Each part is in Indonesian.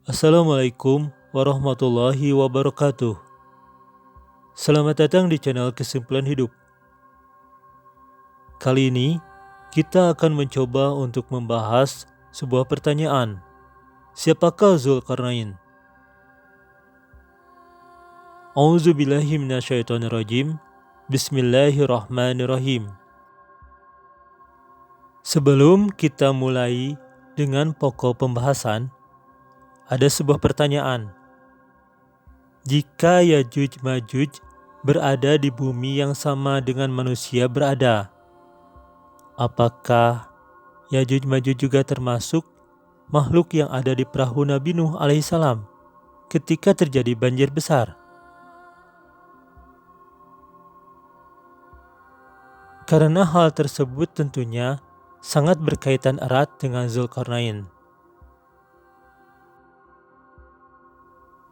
Assalamualaikum warahmatullahi wabarakatuh. Selamat datang di channel Kesimpulan Hidup. Kali ini kita akan mencoba untuk membahas sebuah pertanyaan. Siapakah Zulkarnain? A'udzubillahi minasyaitonirrajim. Bismillahirrahmanirrahim. Sebelum kita mulai dengan pokok pembahasan, ada sebuah pertanyaan. Jika Yajuj Majuj berada di bumi yang sama dengan manusia berada, apakah Yajuj Majuj juga termasuk makhluk yang ada di perahu Nabi Nuh alaihissalam ketika terjadi banjir besar? Karena hal tersebut tentunya sangat berkaitan erat dengan Zulkarnain.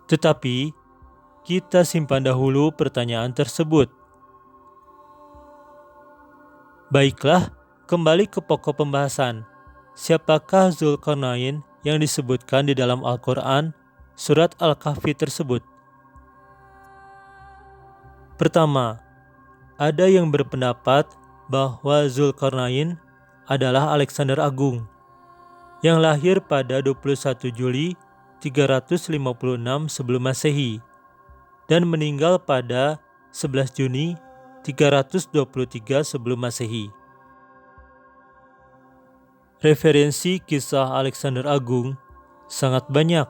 Tetapi, kita simpan dahulu pertanyaan tersebut. Baiklah, kembali ke pokok pembahasan. Siapakah Zulkarnain yang disebutkan di dalam Al-Quran, surat Al-Kahfi tersebut? Pertama, ada yang berpendapat bahwa Zulkarnain adalah Alexander Agung, yang lahir pada 21 Juli 356 sebelum Masehi dan meninggal pada 11 Juni 323 sebelum Masehi. Referensi kisah Alexander Agung sangat banyak.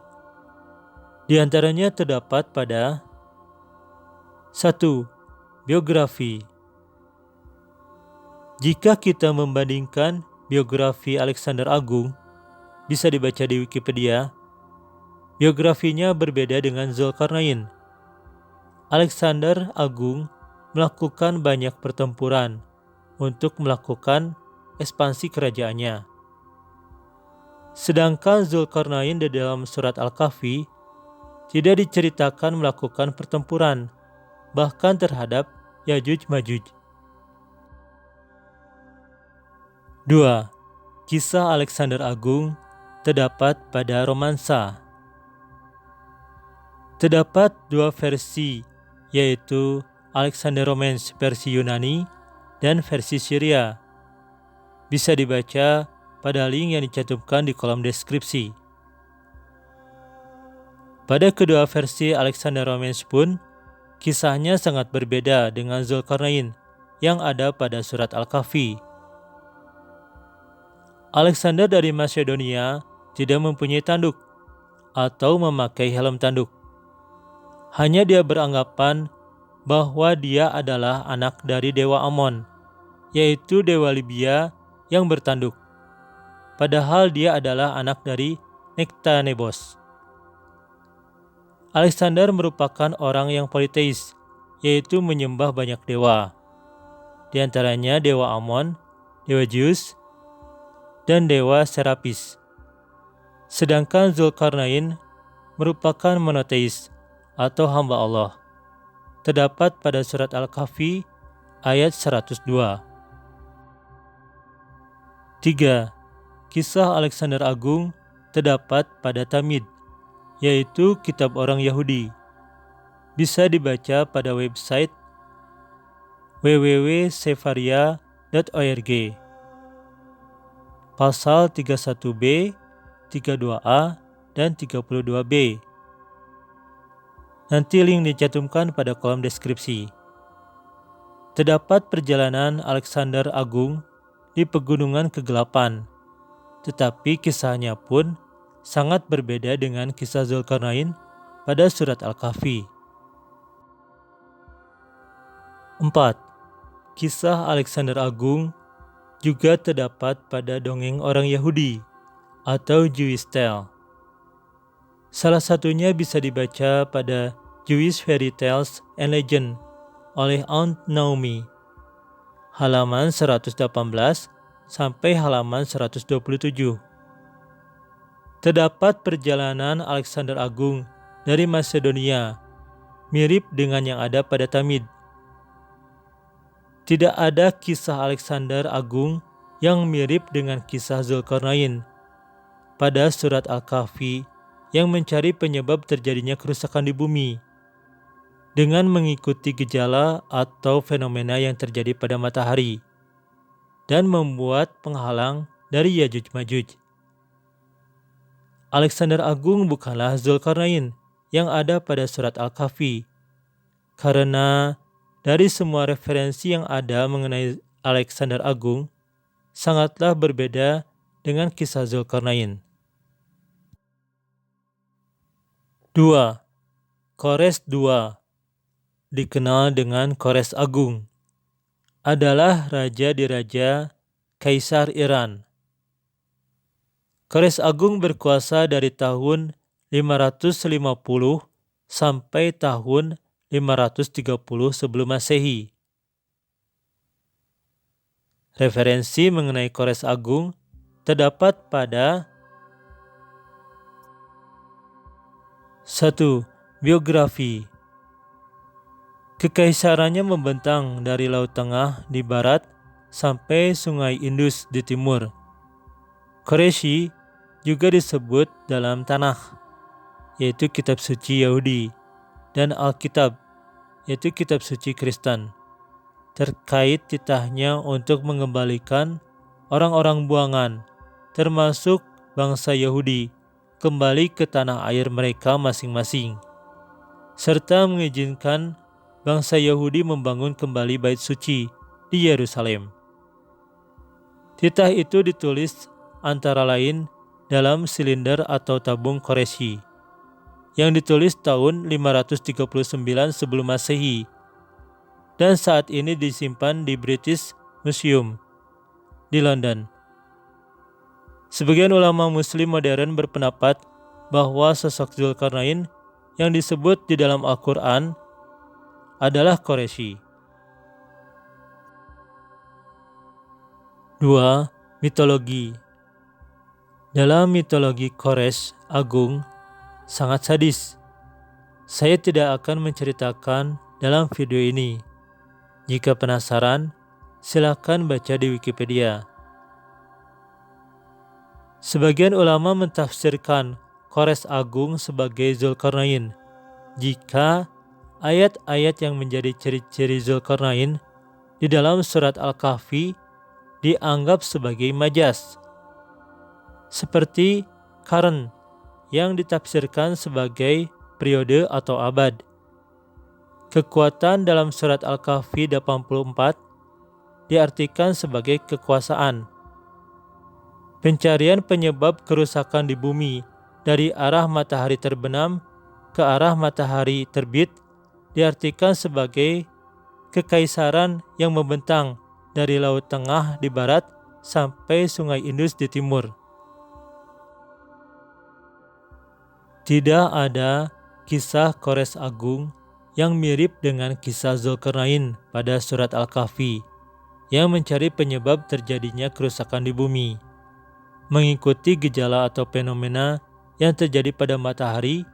Di antaranya terdapat pada 1. Biografi. Jika kita membandingkan biografi Alexander Agung, bisa dibaca di Wikipedia. Biografinya berbeda dengan Zulkarnain. Alexander Agung melakukan banyak pertempuran untuk melakukan ekspansi kerajaannya. Sedangkan Zulkarnain di dalam surat Al-Kahfi tidak diceritakan melakukan pertempuran, bahkan terhadap Yajuj Majuj. 2. Kisah Alexander Agung terdapat pada romansa. Terdapat dua versi, yaitu Alexander Romance versi Yunani dan versi Syria. Bisa dibaca pada link yang dicantumkan di kolom deskripsi. Pada kedua versi Alexander Romance pun, kisahnya sangat berbeda dengan Zulkarnain yang ada pada surat Al-Kahfi. Alexander dari Macedonia tidak mempunyai tanduk atau memakai helm tanduk. Hanya dia beranggapan bahwa dia adalah anak dari dewa Amon, yaitu dewa Libya yang bertanduk. Padahal dia adalah anak dari Nectanebos. Alexander merupakan orang yang politeis, yaitu menyembah banyak dewa. Di antaranya dewa Amon, dewa Zeus, dan dewa Serapis. Sedangkan Zulkarnain merupakan monoteis atau hamba Allah. Terdapat pada surat Al-Kahfi ayat 102. 3. Kisah Alexander Agung terdapat pada Tamid, yaitu kitab orang Yahudi. Bisa dibaca pada website www.sefaria.org. Pasal 31b, 32a, dan 32b. Nanti link dicantumkan pada kolom deskripsi. Terdapat perjalanan Alexander Agung di pegunungan kegelapan, tetapi kisahnya pun sangat berbeda dengan kisah Zulkarnain pada surat Al-Kahfi. 4. Kisah Alexander Agung juga terdapat pada dongeng orang Yahudi atau Jewish Tale. Salah satunya bisa dibaca pada Jewish Fairy Tales and Legend oleh Aunt Naomi, halaman 118 sampai halaman 127. Terdapat perjalanan Alexander Agung dari Macedonia, mirip dengan yang ada pada Tamid. Tidak ada kisah Alexander Agung yang mirip dengan kisah Zulkarnain pada surat Al-Kahfi yang mencari penyebab terjadinya kerusakan di bumi dengan mengikuti gejala atau fenomena yang terjadi pada matahari dan membuat penghalang dari Yajuj-Majuj. Alexander Agung bukanlah Zulkarnain yang ada pada surat Al-Kahfi, karena dari semua referensi yang ada mengenai Alexander Agung sangatlah berbeda dengan kisah Zulkarnain. 2. Kores II, dikenal dengan Kores Agung, adalah raja di raja Kaisar Iran. Kores Agung berkuasa dari tahun 550 sampai tahun 530 sebelum Masehi. Referensi mengenai Kores Agung terdapat pada 1. Biografi. Kekaisarannya membentang dari Laut Tengah di barat sampai Sungai Indus di timur. Quraisy juga disebut dalam Tanakh, yaitu kitab suci Yahudi, dan Alkitab, yaitu kitab suci Kristen, terkait titahnya untuk mengembalikan orang-orang buangan, termasuk bangsa Yahudi, kembali ke tanah air mereka masing-masing, serta mengizinkan bangsa Yahudi membangun kembali bait suci di Yerusalem. Titah itu ditulis antara lain dalam silinder atau tabung Quraisy yang ditulis tahun 539 sebelum Masehi dan saat ini disimpan di British Museum di London. Sebagian ulama muslim modern berpendapat bahwa sosok Zulkarnain yang disebut di dalam Al-Quran adalah Quraisy. 2. Mitologi. Dalam mitologi Kores Agung sangat sadis. Saya tidak akan menceritakan dalam video ini. Jika penasaran, silakan baca di Wikipedia. Sebagian ulama mentafsirkan Kores Agung sebagai Zulkarnain jika ayat-ayat yang menjadi ciri-ciri Zulkarnain di dalam surat Al-Kahfi dianggap sebagai majas, seperti Qarn yang ditafsirkan sebagai periode atau abad. Kekuatan dalam surat Al-Kahfi 84 diartikan sebagai kekuasaan. Pencarian penyebab kerusakan di bumi dari arah matahari terbenam ke arah matahari terbit diartikan sebagai kekaisaran yang membentang dari Laut Tengah di barat sampai Sungai Indus di timur. Tidak ada kisah Kores Agung yang mirip dengan kisah Zulkarnain pada surat Al-Kahfi yang mencari penyebab terjadinya kerusakan di bumi, mengikuti gejala atau fenomena yang terjadi pada matahari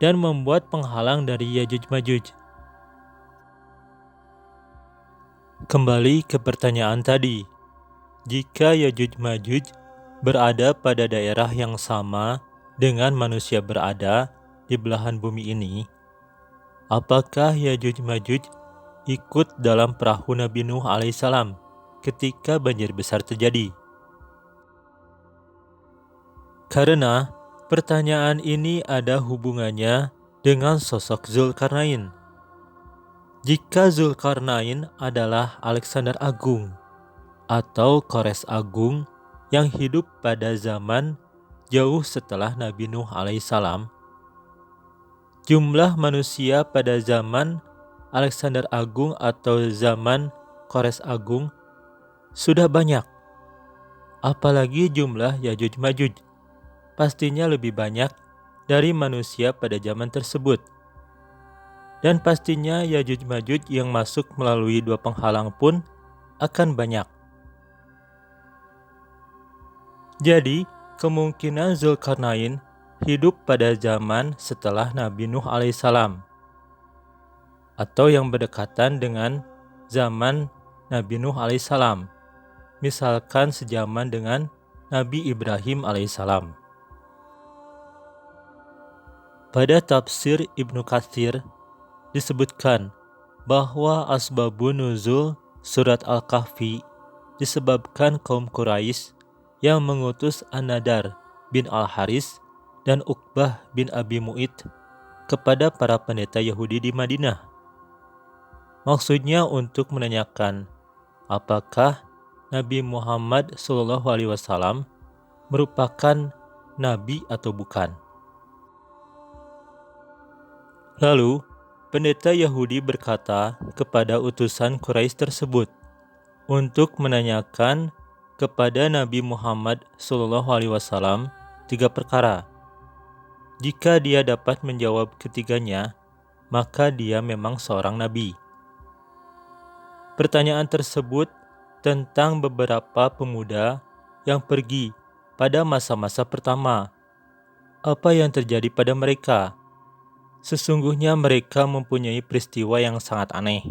dan membuat penghalang dari Yajuj-Majuj. Kembali ke pertanyaan tadi, jika Yajuj-Majuj berada pada daerah yang sama dengan manusia berada di belahan bumi ini, apakah Yajuj-Majuj ikut dalam perahu Nabi Nuh alaihissalam ketika banjir besar terjadi? Karena pertanyaan ini ada hubungannya dengan sosok Zulkarnain. Jika Zulkarnain adalah Alexander Agung atau Kores Agung yang hidup pada zaman jauh setelah Nabi Nuh alaihissalam, jumlah manusia pada zaman Alexander Agung atau zaman Kores Agung sudah banyak. Apalagi jumlah Yajuj-Majuj pastinya lebih banyak dari manusia pada zaman tersebut. Dan pastinya Yajuj-Majuj yang masuk melalui dua penghalang pun akan banyak. Jadi, kemungkinan Zulkarnain hidup pada zaman setelah Nabi Nuh alaihissalam atau yang berdekatan dengan zaman Nabi Nuh alaihissalam, misalkan sejaman dengan Nabi Ibrahim alaihissalam. Pada tafsir Ibnu Katsir disebutkan bahwa asbabun nuzul surat Al-Kahfi disebabkan kaum Quraisy yang mengutus An-Nadar bin Al-Haris dan Uqbah bin Abi Mu'id kepada para pendeta Yahudi di Madinah. Maksudnya untuk menanyakan apakah Nabi Muhammad SAW merupakan nabi atau bukan. Lalu, pendeta Yahudi berkata kepada utusan Quraisy tersebut untuk menanyakan kepada Nabi Muhammad SAW 3 perkara. Jika dia dapat menjawab ketiganya, maka dia memang seorang nabi. Pertanyaan tersebut tentang beberapa pemuda yang pergi pada masa-masa pertama. Apa yang terjadi pada mereka? Sesungguhnya mereka mempunyai peristiwa yang sangat aneh.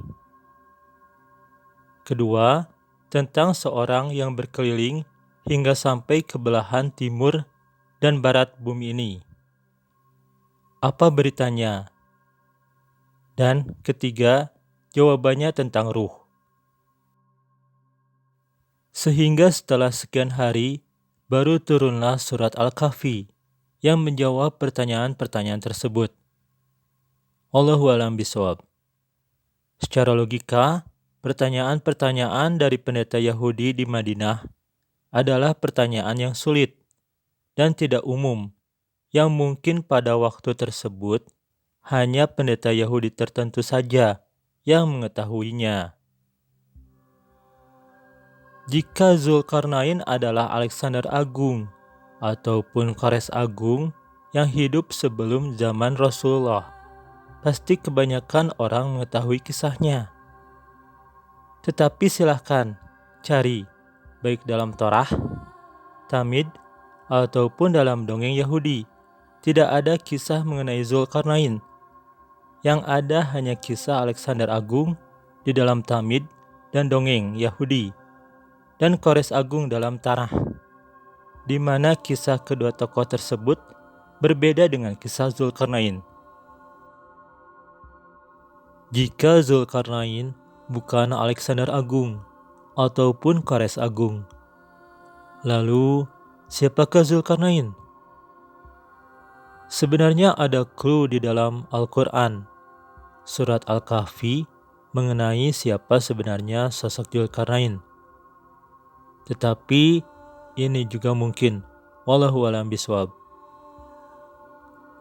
Kedua, tentang seorang yang berkeliling hingga sampai ke belahan timur dan barat bumi ini. Apa beritanya? Dan ketiga, jawabannya tentang ruh. Sehingga setelah sekian hari, baru turunlah surat Al-Kahfi yang menjawab pertanyaan-pertanyaan tersebut. Wallahu a'lam bishawab. Secara logika, pertanyaan-pertanyaan dari pendeta Yahudi di Madinah adalah pertanyaan yang sulit dan tidak umum, yang mungkin pada waktu tersebut hanya pendeta Yahudi tertentu saja yang mengetahuinya. Jika Zulkarnain adalah Alexander Agung ataupun Kores Agung yang hidup sebelum zaman Rasulullah, pasti kebanyakan orang mengetahui kisahnya. Tetapi silahkan cari, baik dalam Torah, Talmud, ataupun dalam dongeng Yahudi. Tidak ada kisah mengenai Zulkarnain. Yang ada hanya kisah Alexander Agung di dalam Talmud dan dongeng Yahudi, dan Kores Agung dalam Tanakh, di mana kisah kedua tokoh tersebut berbeda dengan kisah Zulkarnain. Jika Zulkarnain bukan Alexander Agung ataupun Kores Agung, lalu siapakah Zulkarnain? Sebenarnya ada clue di dalam Al-Quran, surat Al-Kahfi, mengenai siapa sebenarnya sosok Zulkarnain. Tetapi ini juga mungkin, wallahu a'lam bishawab.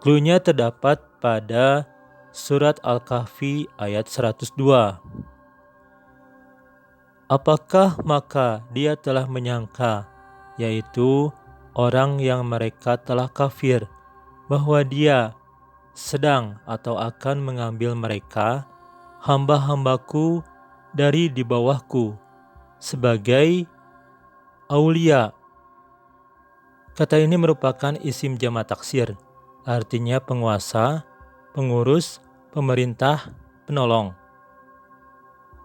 Clue-nya terdapat pada surat Al-Kahfi ayat 102. Apakah maka dia telah menyangka, yaitu orang yang mereka telah kafir, bahwa dia sedang atau akan mengambil mereka, hamba-hambaku dari di bawahku, sebagai aulia. Kata ini merupakan isim jama' taksir, artinya penguasa, pengurus, pemerintah, penolong.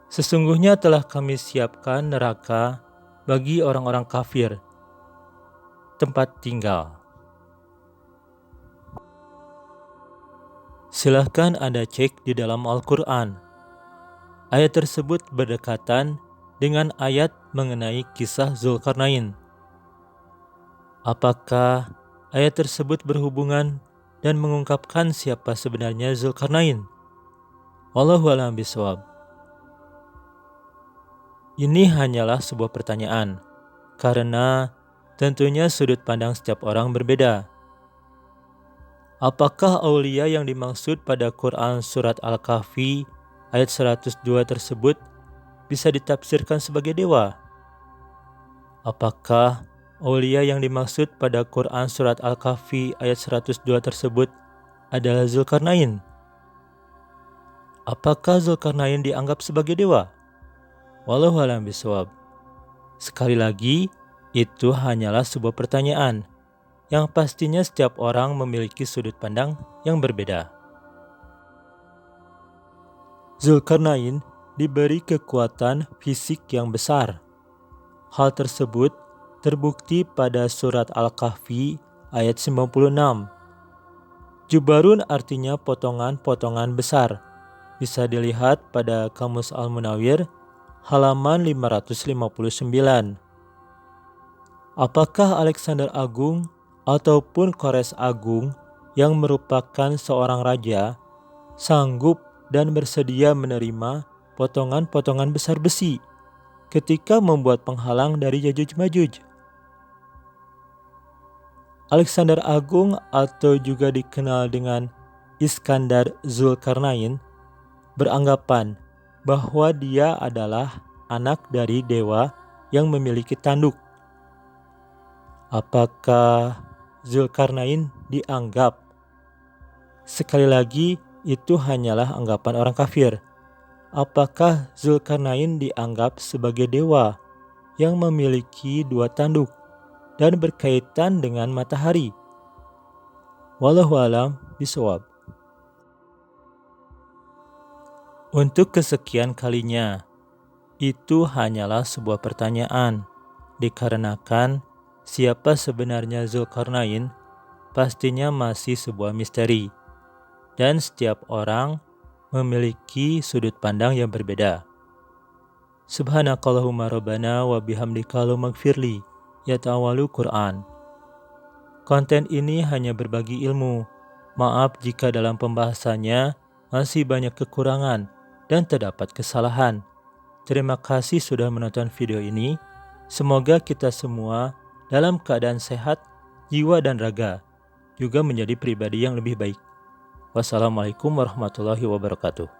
Sesungguhnya telah kami siapkan neraka bagi orang-orang kafir, tempat tinggal. Silahkan Anda cek di dalam Al-Quran. Ayat tersebut berdekatan dengan ayat mengenai kisah Zulkarnain. Apakah ayat tersebut berhubungan dan mengungkapkan siapa sebenarnya Zulkarnain? Wallahu a'lam bishawab. Ini hanyalah sebuah pertanyaan, karena tentunya sudut pandang setiap orang berbeda. Apakah aulia yang dimaksud pada Quran surat Al-Kahfi ayat 102 tersebut bisa ditafsirkan sebagai dewa? Apakah aulia yang dimaksud pada Quran surat Al-Kahfi ayat 102 tersebut adalah Zulkarnain? Apakah Zulkarnain dianggap sebagai dewa? Wallahu a'lam bishawab. Sekali lagi, itu hanyalah sebuah pertanyaan yang pastinya setiap orang memiliki sudut pandang yang berbeda. Zulkarnain diberi kekuatan fisik yang besar. Hal tersebut terbukti pada surat Al-Kahfi ayat 96. Jubarun artinya potongan-potongan besar. Bisa dilihat pada Kamus Al-Munawwir halaman 559. Apakah Alexander Agung ataupun Kores Agung yang merupakan seorang raja sanggup dan bersedia menerima potongan-potongan besar besi ketika membuat penghalang dari Yajuj-Majuj? Alexander Agung atau juga dikenal dengan Iskandar Zulkarnain beranggapan bahwa dia adalah anak dari dewa yang memiliki tanduk. Apakah Zulkarnain dianggap? Sekali lagi, itu hanyalah anggapan orang kafir. Apakah Zulkarnain dianggap sebagai dewa yang memiliki dua tanduk dan berkaitan dengan matahari? Wallahu a'lam bishawab. Untuk kesekian kalinya, itu hanyalah sebuah pertanyaan, dikarenakan siapa sebenarnya Zulkarnain pastinya masih sebuah misteri, dan setiap orang memiliki sudut pandang yang berbeda. Subhanakallahumma rabbana wa bihamdika maghfirli yata'awalu Quran. Konten ini hanya berbagi ilmu. Maaf jika dalam pembahasannya masih banyak kekurangan dan terdapat kesalahan. Terima kasih sudah menonton video ini. Semoga kita semua dalam keadaan sehat, jiwa dan raga, juga menjadi pribadi yang lebih baik. Wassalamualaikum warahmatullahi wabarakatuh.